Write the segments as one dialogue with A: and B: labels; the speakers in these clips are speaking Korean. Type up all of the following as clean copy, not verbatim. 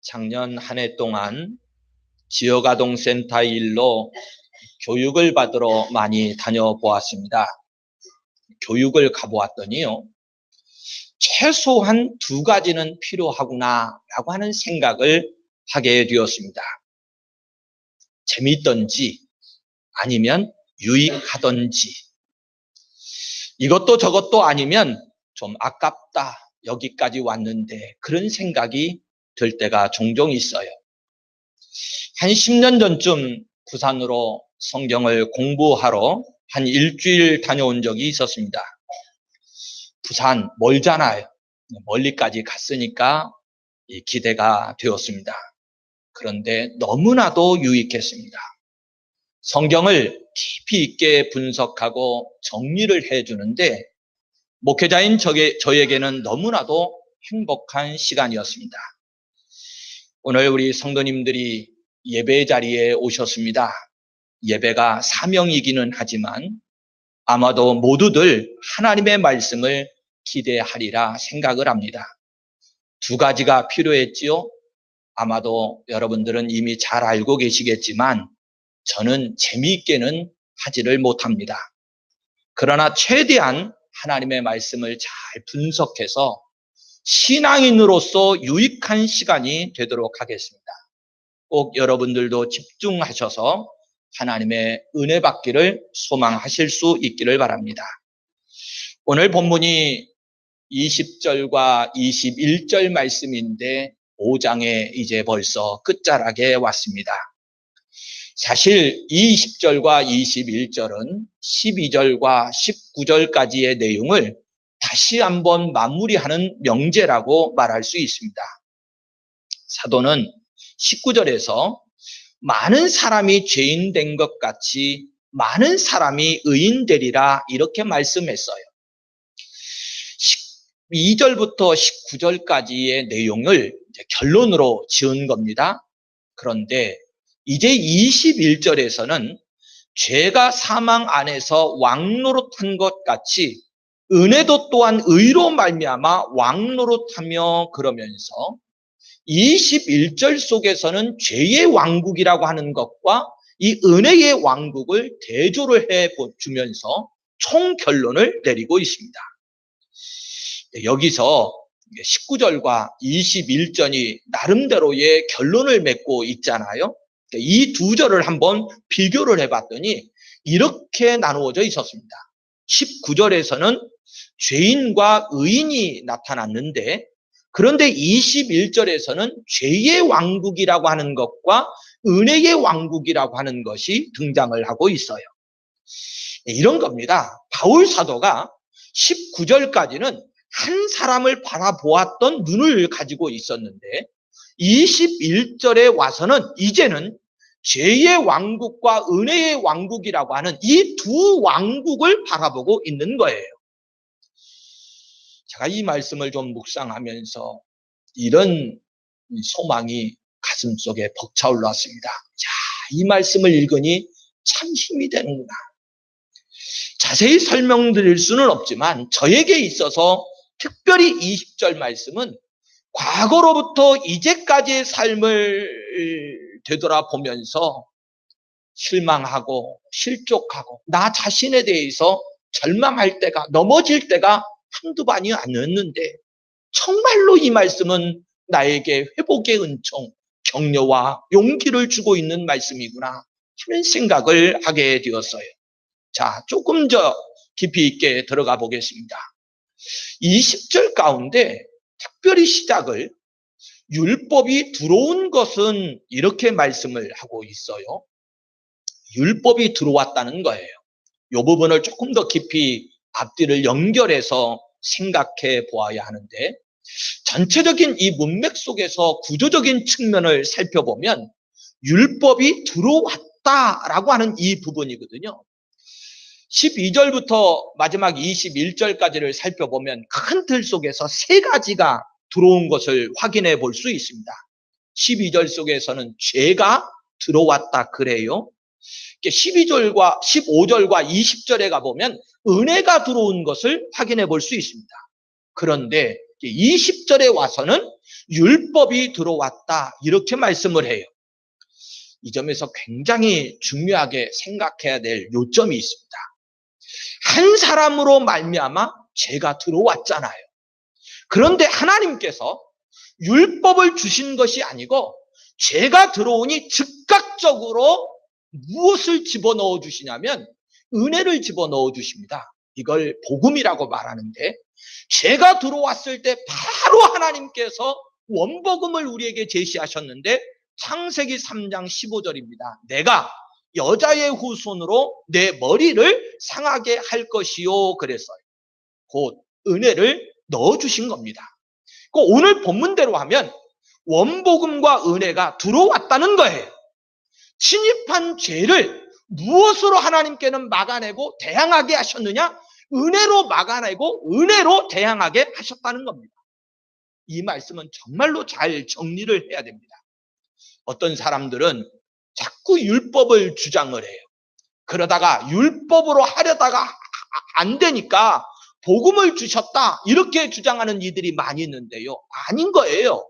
A: 작년 한 해 동안 지역아동센터 일로 교육을 받으러 많이 다녀보았습니다. 교육을 가보았더니요, 최소한 두 가지는 필요하구나라고 하는 생각을 하게 되었습니다. 재미있던지 아니면 유익하던지, 이것도 저것도 아니면 좀 아깝다, 여기까지 왔는데, 그런 생각이 들 때가 종종 있어요. 한 10년 전쯤 부산으로 성경을 공부하러 한 일주일 다녀온 적이 있었습니다. 부산 멀잖아요. 멀리까지 갔으니까 기대가 되었습니다. 그런데 너무나도 유익했습니다. 성경을 깊이 있게 분석하고 정리를 해주는데 목회자인 저에게는 너무나도 행복한 시간이었습니다. 오늘 우리 성도님들이 예배 자리에 오셨습니다. 예배가 사명이기는 하지만 아마도 모두들 하나님의 말씀을 기대하리라 생각을 합니다. 두 가지가 필요했지요. 아마도 여러분들은 이미 잘 알고 계시겠지만 저는 재미있게는 하지를 못합니다. 그러나 최대한 하나님의 말씀을 잘 분석해서 신앙인으로서 유익한 시간이 되도록 하겠습니다. 꼭 여러분들도 집중하셔서 하나님의 은혜 받기를 소망하실 수 있기를 바랍니다. 오늘 본문이 20절과 21절 말씀인데 5장에 이제 벌써 끝자락에 왔습니다. 사실 20절과 21절은 12절과 19절까지의 내용을 다시 한번 마무리하는 명제라고 말할 수 있습니다. 사도는 19절에서 많은 사람이 죄인 된 것 같이 많은 사람이 의인 되리라 이렇게 말씀했어요. 12절부터 19절까지의 내용을 이제 결론으로 지은 겁니다. 그런데 이제 21절에서는 죄가 사망 안에서 왕노릇한 것 같이 은혜도 또한 의로 말미암아 왕노릇하며 그러면서 21절 속에서는 죄의 왕국이라고 하는 것과 이 은혜의 왕국을 대조를 해주면서 총결론을 내리고 있습니다. 여기서 19절과 21절이 나름대로의 결론을 맺고 있잖아요. 이 두 절을 한번 비교를 해봤더니 이렇게 나누어져 있었습니다. 19절에서는 죄인과 의인이 나타났는데 그런데 21절에서는 죄의 왕국이라고 하는 것과 은혜의 왕국이라고 하는 것이 등장을 하고 있어요. 이런 겁니다. 바울 사도가 19절까지는 한 사람을 바라보았던 눈을 가지고 있었는데 21절에 와서는 이제는 죄의 왕국과 은혜의 왕국이라고 하는 이 두 왕국을 바라보고 있는 거예요. 제가 이 말씀을 좀 묵상하면서 이런 소망이 가슴속에 벅차올랐습니다. 자, 이 말씀을 읽으니 참 힘이 되는구나. 자세히 설명드릴 수는 없지만 저에게 있어서 특별히 20절 말씀은 과거로부터 이제까지의 삶을 되돌아보면서 실망하고 실족하고 나 자신에 대해서 절망할 때가 넘어질 때가 한두 번이 아니었는데 정말로 이 말씀은 나에게 회복의 은총, 격려와 용기를 주고 있는 말씀이구나 하는 생각을 하게 되었어요. 자, 조금 더 깊이 있게 들어가 보겠습니다. 20절 가운데 특별히 시작을 율법이 들어온 것은 이렇게 말씀을 하고 있어요. 율법이 들어왔다는 거예요. 이 부분을 조금 더 깊이 앞뒤를 연결해서 생각해 보아야 하는데 전체적인 이 문맥 속에서 구조적인 측면을 살펴보면 율법이 들어왔다라고 하는 이 부분이거든요. 12절부터 마지막 21절까지를 살펴보면 큰 틀 속에서 세 가지가 들어온 것을 확인해 볼 수 있습니다. 12절 속에서는 죄가 들어왔다 그래요. 12절과 15절과 20절에 가보면 은혜가 들어온 것을 확인해 볼 수 있습니다. 그런데 20절에 와서는 율법이 들어왔다 이렇게 말씀을 해요. 이 점에서 굉장히 중요하게 생각해야 될 요점이 있습니다. 한 사람으로 말미암아 죄가 들어왔잖아요. 그런데 하나님께서 율법을 주신 것이 아니고 죄가 들어오니 즉각적으로 무엇을 집어넣어 주시냐면 은혜를 집어넣어 주십니다. 이걸 복음이라고 말하는데, 죄가 들어왔을 때 바로 하나님께서 원복음을 우리에게 제시하셨는데, 창세기 3장 15절입니다. 내가 여자의 후손으로 내 머리를 상하게 할 것이요 그랬어요. 곧 은혜를 넣어주신 겁니다. 오늘 본문대로 하면 원복음과 은혜가 들어왔다는 거예요. 침입한 죄를 무엇으로 하나님께는 막아내고 대항하게 하셨느냐? 은혜로 막아내고 은혜로 대항하게 하셨다는 겁니다. 이 말씀은 정말로 잘 정리를 해야 됩니다. 어떤 사람들은 자꾸 율법을 주장을 해요. 그러다가 율법으로 하려다가 안 되니까 복음을 주셨다 이렇게 주장하는 이들이 많이 있는데요. 아닌 거예요.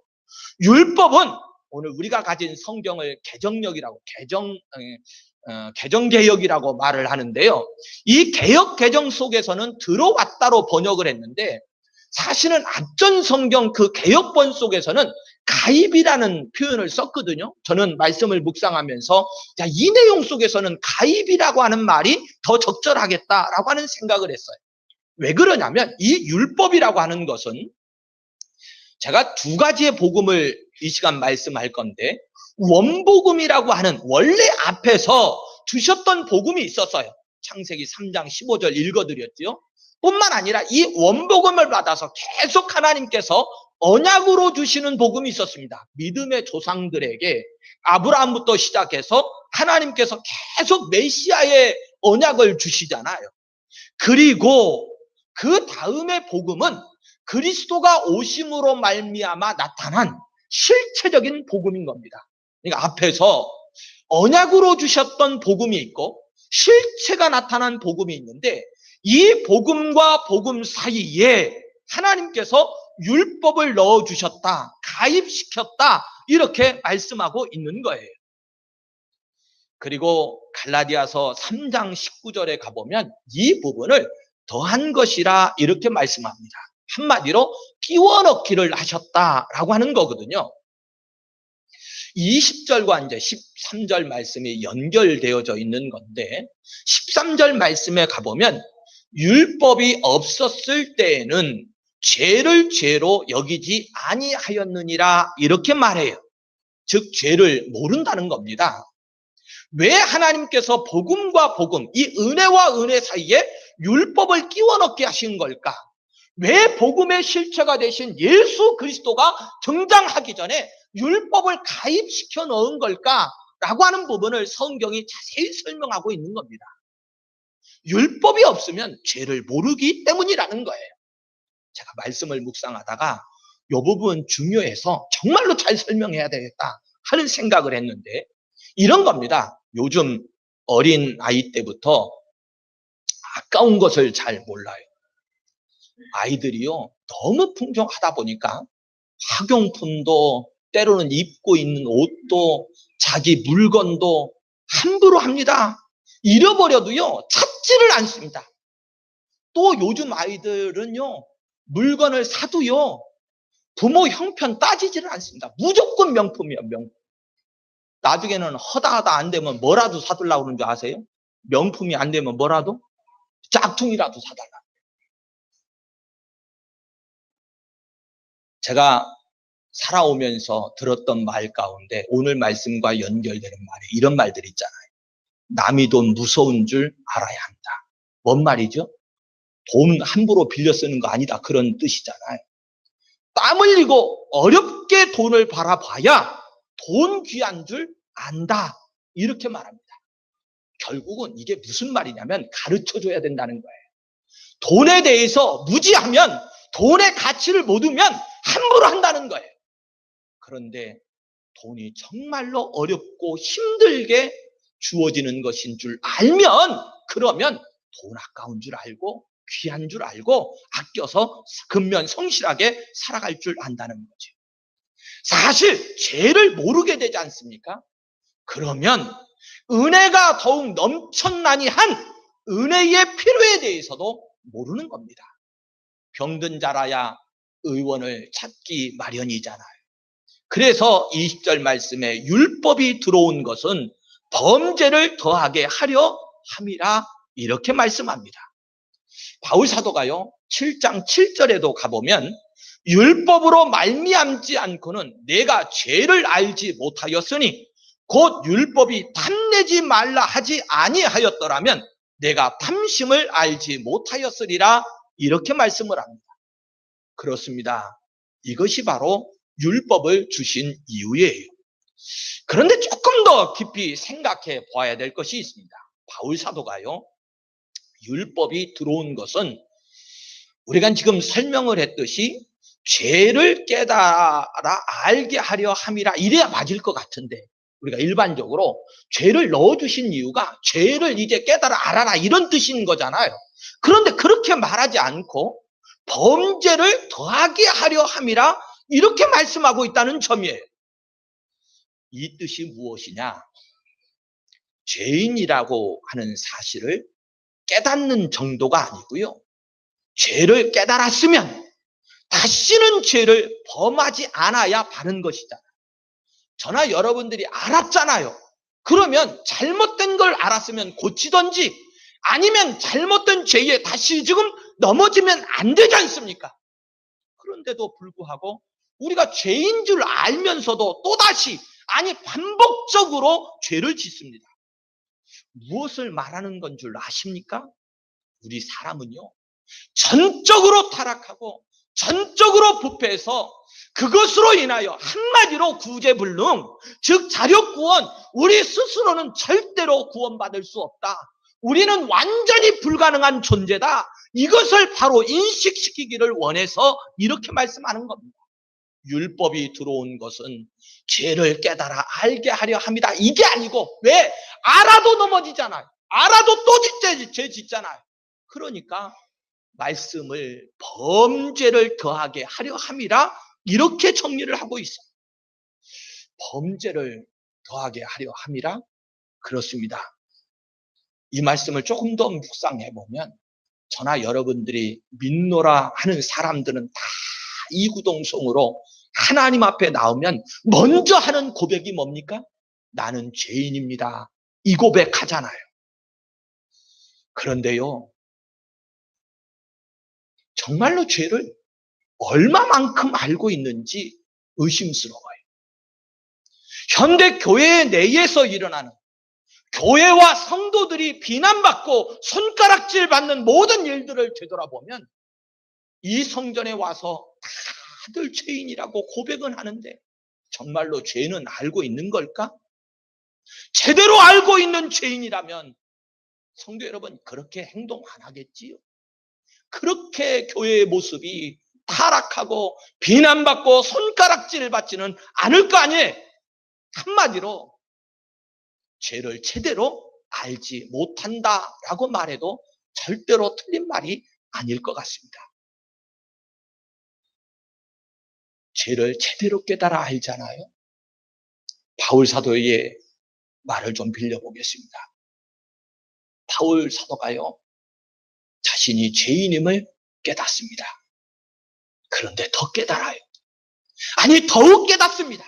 A: 율법은 오늘 우리가 가진 성경을 개정력이라고 개정개혁이라고 말을 하는데요. 이 개혁 개정 속에서는 들어왔다로 번역을 했는데, 사실은 앞전 성경 그 개혁본 속에서는 가입이라는 표현을 썼거든요. 저는 말씀을 묵상하면서 이 내용 속에서는 가입이라고 하는 말이 더 적절하겠다라고 하는 생각을 했어요. 왜 그러냐면 이 율법이라고 하는 것은, 제가 두 가지의 복음을 이 시간 말씀할 건데, 원복음이라고 하는 원래 앞에서 주셨던 복음이 있었어요. 창세기 3장 15절 읽어드렸죠. 뿐만 아니라 이 원복음을 받아서 계속 하나님께서 언약으로 주시는 복음이 있었습니다. 믿음의 조상들에게 아브라함부터 시작해서 하나님께서 계속 메시아의 언약을 주시잖아요. 그리고 그 다음의 복음은 그리스도가 오심으로 말미암아 나타난 실체적인 복음인 겁니다. 그러니까 앞에서 언약으로 주셨던 복음이 있고 실체가 나타난 복음이 있는데, 이 복음과 복음 사이에 하나님께서 율법을 넣어주셨다, 가입시켰다 이렇게 말씀하고 있는 거예요. 그리고 갈라디아서 3장 19절에 가보면 이 부분을 더한 것이라 이렇게 말씀합니다. 한마디로 끼워 넣기를 하셨다라고 하는 거거든요. 20절과 이제 13절 말씀이 연결되어져 있는 건데, 13절 말씀에 가보면 율법이 없었을 때에는 죄를 죄로 여기지 아니하였느니라 이렇게 말해요. 즉 죄를 모른다는 겁니다. 왜 하나님께서 복음과 복음, 이 은혜와 은혜 사이에 율법을 끼워 넣게 하신 걸까? 왜 복음의 실체가 되신 예수 그리스도가 등장하기 전에 율법을 가입시켜 넣은 걸까라고 하는 부분을 성경이 자세히 설명하고 있는 겁니다. 율법이 없으면 죄를 모르기 때문이라는 거예요. 제가 말씀을 묵상하다가 이 부분 중요해서 정말로 잘 설명해야 되겠다 하는 생각을 했는데, 이런 겁니다. 요즘 어린 아이 때부터 아까운 것을 잘 몰라요. 아이들이요, 너무 풍족하다 보니까 학용품도, 때로는 입고 있는 옷도, 자기 물건도 함부로 합니다. 잃어버려도요, 찾지를 않습니다. 또 요즘 아이들은요, 물건을 사도요, 부모 형편 따지지를 않습니다. 무조건 명품이에요, 명품. 나중에는 허다하다 안 되면 뭐라도 사달라고 그러는 줄 아세요? 명품이 안 되면 뭐라도? 짝퉁이라도 사달라. 제가 살아오면서 들었던 말 가운데 오늘 말씀과 연결되는 말에 이런 말들이 있잖아요. 남이 돈 무서운 줄 알아야 한다. 뭔 말이죠? 돈 함부로 빌려 쓰는 거 아니다, 그런 뜻이잖아요. 땀 흘리고 어렵게 돈을 벌어봐야 돈 귀한 줄 안다, 이렇게 말합니다. 결국은 이게 무슨 말이냐면 가르쳐줘야 된다는 거예요. 돈에 대해서 무지하면, 돈의 가치를 모르면 함부로 한다는 거예요. 그런데 돈이 정말로 어렵고 힘들게 주어지는 것인 줄 알면, 그러면 돈 아까운 줄 알고 귀한 줄 알고 아껴서 근면 성실하게 살아갈 줄 안다는 거죠. 사실 죄를 모르게 되지 않습니까? 그러면 은혜가 더욱 넘쳐나니 한 은혜의 필요에 대해서도 모르는 겁니다. 병든 자라야 의원을 찾기 마련이잖아요. 그래서 20절 말씀에 율법이 들어온 것은 범죄를 더하게 하려 함이라 이렇게 말씀합니다. 바울 사도가요 7장 7절에도 가보면 율법으로 말미암지 않고는 내가 죄를 알지 못하였으니 곧 율법이 탐내지 말라 하지 아니하였더라면 내가 탐심을 알지 못하였으리라 이렇게 말씀을 합니다. 그렇습니다. 이것이 바로 율법을 주신 이유예요. 그런데 조금 더 깊이 생각해 봐야 될 것이 있습니다. 바울 사도가요 율법이 들어온 것은 우리가 지금 설명을 했듯이 죄를 깨달아 알게 하려 함이라 이래야 맞을 것 같은데 우리가 일반적으로 죄를 넣어주신 이유가 죄를 이제 깨달아 알아라 이런 뜻인 거잖아요. 그런데 그렇게 말하지 않고 범죄를 더하게 하려 함이라 이렇게 말씀하고 있다는 점이에요. 이 뜻이 무엇이냐? 죄인이라고 하는 사실을 깨닫는 정도가 아니고요. 죄를 깨달았으면 다시는 죄를 범하지 않아야 바른 것이잖아요. 저나 여러분들이 알았잖아요. 그러면 잘못된 걸 알았으면 고치던지 아니면 잘못된 죄에 다시 지금 넘어지면 안 되지 않습니까? 그런데도 불구하고 우리가 죄인 줄 알면서도 또다시 아니 반복적으로 죄를 짓습니다. 무엇을 말하는 건 줄 아십니까? 우리 사람은요 전적으로 타락하고 전적으로 부패해서 그것으로 인하여 한마디로 구제불능 즉 자력구원 우리 스스로는 절대로 구원받을 수 없다. 우리는 완전히 불가능한 존재다. 이것을 바로 인식시키기를 원해서 이렇게 말씀하는 겁니다. 율법이 들어온 것은 죄를 깨달아 알게 하려 합니다. 이게 아니고 왜? 알아도 넘어지잖아요. 알아도 또 죄 짓잖아요. 그러니까 말씀을 범죄를 더하게 하려 함이라 이렇게 정리를 하고 있어요. 범죄를 더하게 하려 함이라? 그렇습니다. 이 말씀을 조금 더 묵상해 보면 저나 여러분들이 믿노라 하는 사람들은 다 이구동성으로 하나님 앞에 나오면 먼저 하는 고백이 뭡니까? 나는 죄인입니다. 이 고백하잖아요. 그런데요, 정말로 죄를 얼마만큼 알고 있는지 의심스러워요. 현대 교회 내에서 일어나는 교회와 성도들이 비난받고 손가락질 받는 모든 일들을 되돌아보면 이 성전에 와서 다들 죄인이라고 고백은 하는데 정말로 죄는 알고 있는 걸까? 제대로 알고 있는 죄인이라면 성도 여러분 그렇게 행동 안 하겠지요? 그렇게 교회의 모습이 타락하고 비난받고 손가락질 받지는 않을 거 아니에요? 한마디로 죄를 제대로 알지 못한다라고 말해도 절대로 틀린 말이 아닐 것 같습니다. 죄를 제대로 깨달아 알잖아요. 바울 사도의 말을 좀 빌려보겠습니다. 바울 사도가요, 자신이 죄인임을 깨닫습니다. 그런데 더 깨달아요. 아니, 더욱 깨닫습니다.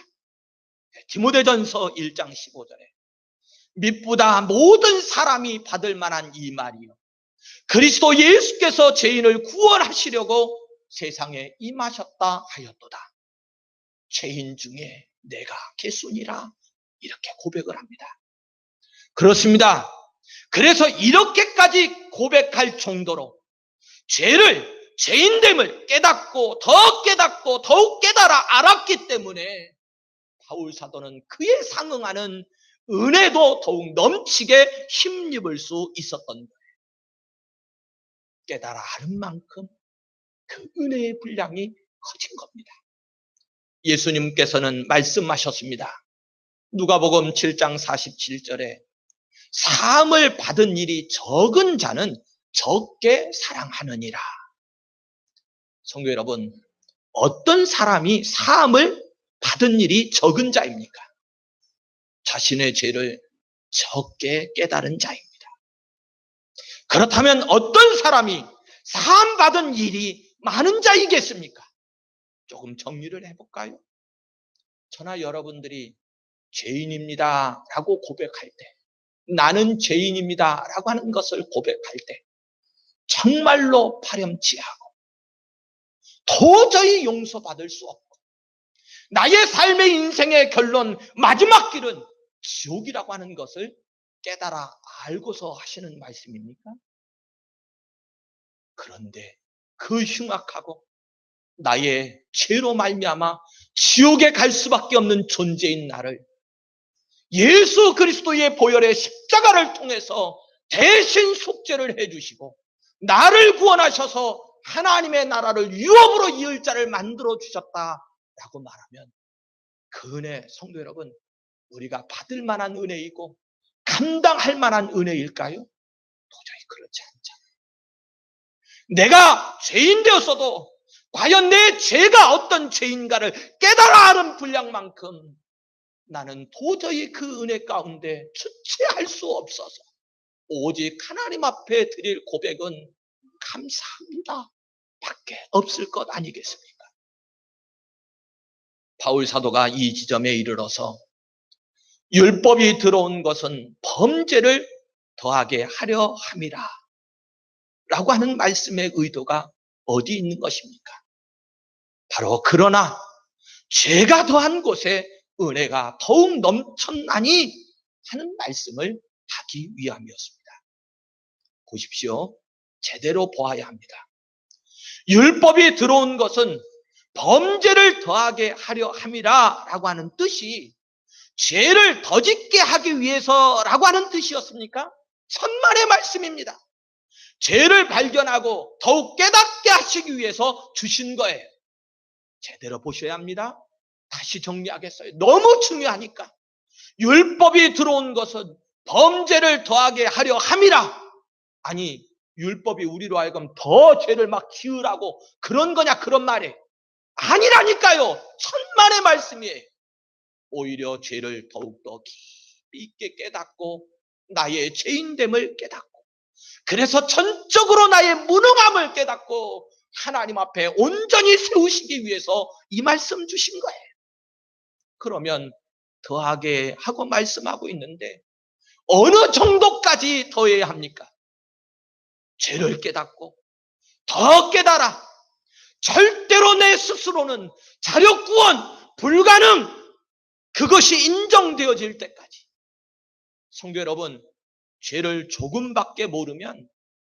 A: 디모데전서 1장 15절에 미쁘다 모든 사람이 받을 만한 이 말이요. 그리스도 예수께서 죄인을 구원하시려고 세상에 임하셨다 하였도다. 죄인 중에 내가 개순이라 이렇게 고백을 합니다. 그렇습니다. 그래서 이렇게까지 고백할 정도로 죄인됨을 깨닫고 더욱 깨달아 알았기 때문에 바울 사도는 그에 상응하는 은혜도 더욱 넘치게 힘입을 수 있었던 거예요. 깨달아 아는 만큼 그 은혜의 분량이 커진 겁니다. 예수님께서는 말씀하셨습니다. 누가복음 7장 47절에 사함을 받은 일이 적은 자는 적게 사랑하느니라. 성도 여러분, 어떤 사람이 사함을 받은 일이 적은 자입니까? 자신의 죄를 적게 깨달은 자입니다. 그렇다면 어떤 사람이 사함받은 일이 많은 자이겠습니까? 조금 정리를 해볼까요? 저나 여러분들이 죄인입니다 라고 고백할 때, 나는 죄인입니다 라고 하는 것을 고백할 때 정말로 파렴치하고 도저히 용서받을 수 없고 나의 삶의 인생의 결론, 마지막 길은 지옥이라고 하는 것을 깨달아 알고서 하시는 말씀입니까? 그런데 그 흉악하고 나의 죄로 말미암아 지옥에 갈 수밖에 없는 존재인 나를 예수 그리스도의 보혈의 십자가를 통해서 대신 속죄를 해주시고 나를 구원하셔서 하나님의 나라를 유업으로 이을 자를 만들어 주셨다라고 말하면 그 은혜, 성도 여러분, 우리가 받을 만한 은혜이고 감당할 만한 은혜일까요? 도저히 그렇지 않잖아요. 내가 죄인 되었어도 과연 내 죄가 어떤 죄인가를 깨달아 아는 분량만큼 나는 도저히 그 은혜 가운데 주체할 수 없어서 오직 하나님 앞에 드릴 고백은 감사합니다 밖에 없을 것 아니겠습니까? 바울 사도가 이 지점에 이르러서 율법이 들어온 것은 범죄를 더하게 하려 함이라 라고 하는 말씀의 의도가 어디 있는 것입니까? 바로 그러나 죄가 더한 곳에 은혜가 더욱 넘쳤나니 하는 말씀을 하기 위함이었습니다. 보십시오. 제대로 보아야 합니다. 율법이 들어온 것은 범죄를 더하게 하려 함이라 라고 하는 뜻이 죄를 더 짓게 하기 위해서라고 하는 뜻이었습니까? 천만의 말씀입니다. 죄를 발견하고 더욱 깨닫게 하시기 위해서 주신 거예요. 제대로 보셔야 합니다. 다시 정리하겠어요. 너무 중요하니까. 율법이 들어온 것은 범죄를 더하게 하려 함이라. 아니, 율법이 우리로 하여금 더 죄를 막 지으라고 그런 거냐, 그런 말이에요. 아니라니까요. 천만의 말씀이에요. 오히려 죄를 더욱더 깊이 있게 깨닫고 나의 죄인됨을 깨닫고 그래서 전적으로 나의 무능함을 깨닫고 하나님 앞에 온전히 세우시기 위해서 이 말씀 주신 거예요. 그러면 더하게 하고 말씀하고 있는데 어느 정도까지 더해야 합니까? 죄를 깨닫고 더 깨달아 절대로 내 스스로는 자력 구원 불가능 그것이 인정되어질 때까지. 성도 여러분, 죄를 조금밖에 모르면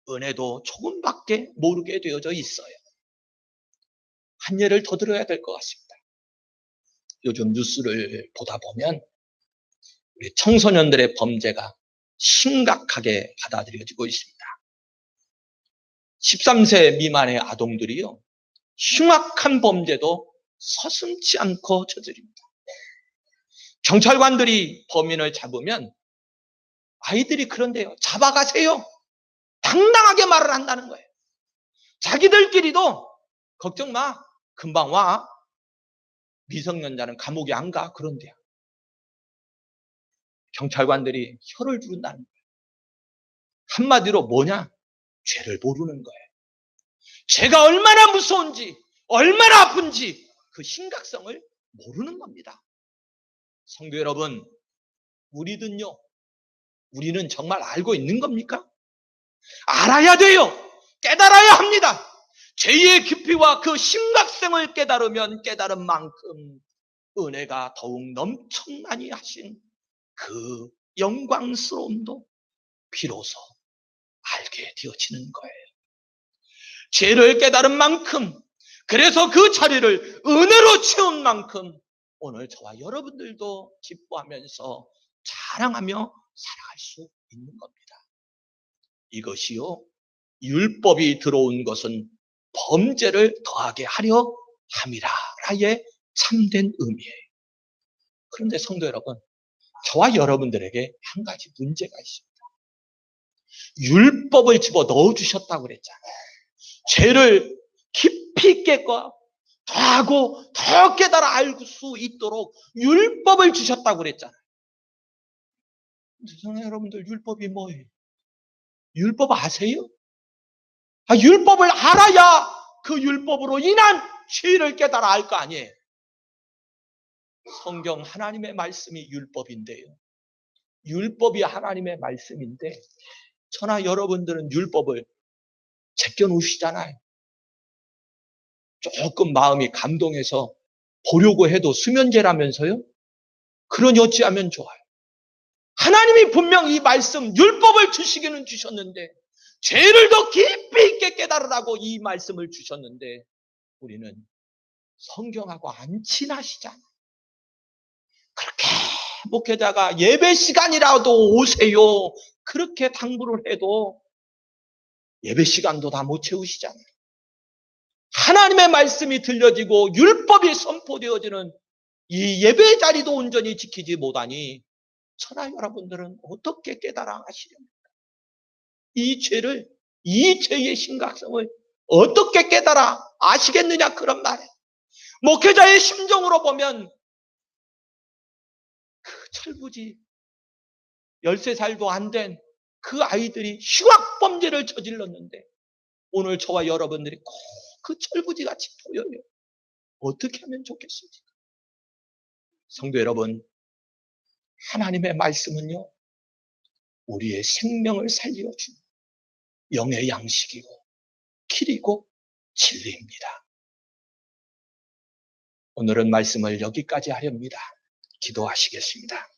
A: 은혜도 조금밖에 모르게 되어져 있어요. 한 예를 더 들어야 될 것 같습니다. 요즘 뉴스를 보다 보면 우리 청소년들의 범죄가 심각하게 받아들여지고 있습니다. 13세 미만의 아동들이요, 흉악한 범죄도 서슴지 않고 저지릅니다. 경찰관들이 범인을 잡으면 아이들이 그런데요, 잡아가세요. 당당하게 말을 한다는 거예요. 자기들끼리도 걱정 마, 금방 와. 미성년자는 감옥에 안 가. 그런데요. 경찰관들이 혀를 두른다는 거예요. 한마디로 뭐냐? 죄를 모르는 거예요. 죄가 얼마나 무서운지, 얼마나 아픈지 그 심각성을 모르는 겁니다. 성도 여러분, 우리는요, 우리는 정말 알고 있는 겁니까? 알아야 돼요. 깨달아야 합니다. 죄의 깊이와 그 심각성을 깨달으면 깨달은 만큼 은혜가 더욱 넘쳐나니 하신 그 영광스러움도 비로소 알게 되어지는 거예요. 죄를 깨달은 만큼, 그래서 그 자리를 은혜로 채운 만큼 오늘 저와 여러분들도 기뻐하면서 자랑하며 살아갈 수 있는 겁니다. 이것이요, 율법이 들어온 것은 범죄를 더하게 하려 함이라의 참된 의미예요. 그런데 성도 여러분, 저와 여러분들에게 한 가지 문제가 있습니다. 율법을 집어 넣어주셨다고 그랬잖아요. 죄를 깊이 깨고 더하고 더 더 깨달아 알 수 있도록 율법을 주셨다고 그랬잖아요. 저는 여러분들 율법이 뭐예요? 율법 아세요? 율법을 알아야 그 율법으로 인한 죄를 깨달아 알 거 아니에요. 성경 하나님의 말씀이 율법인데요. 율법이 하나님의 말씀인데 저나 여러분들은 율법을 제껴 놓으시잖아요. 조금 마음이 감동해서 보려고 해도 수면제라면서요? 그러니 어찌하면 좋아요. 하나님이 분명 이 말씀 율법을 주시기는 주셨는데 죄를 더 깊이 있게 깨달으라고 이 말씀을 주셨는데 우리는 성경하고 안 친하시잖아요. 그렇게 목회자가 예배 시간이라도 오세요. 그렇게 당부를 해도 예배 시간도 다 못 채우시잖아요. 하나님의 말씀이 들려지고 율법이 선포되어지는 이 예배 자리도 온전히 지키지 못하니 저나 여러분들은 어떻게 깨달아 하시렵니까? 이 죄를, 이 죄의 심각성을 어떻게 깨달아 아시겠느냐 그런 말에 목회자의 심정으로 보면 그 철부지 13살도 안 된 그 아이들이 흉악범죄를 저질렀는데 오늘 저와 여러분들이 꼭 그 철부지같이 보여요. 어떻게 하면 좋겠습니까? 성도 여러분, 하나님의 말씀은요, 우리의 생명을 살려주는 영의 양식이고 길이고 진리입니다. 오늘은 말씀을 여기까지 하렵니다. 기도하시겠습니다.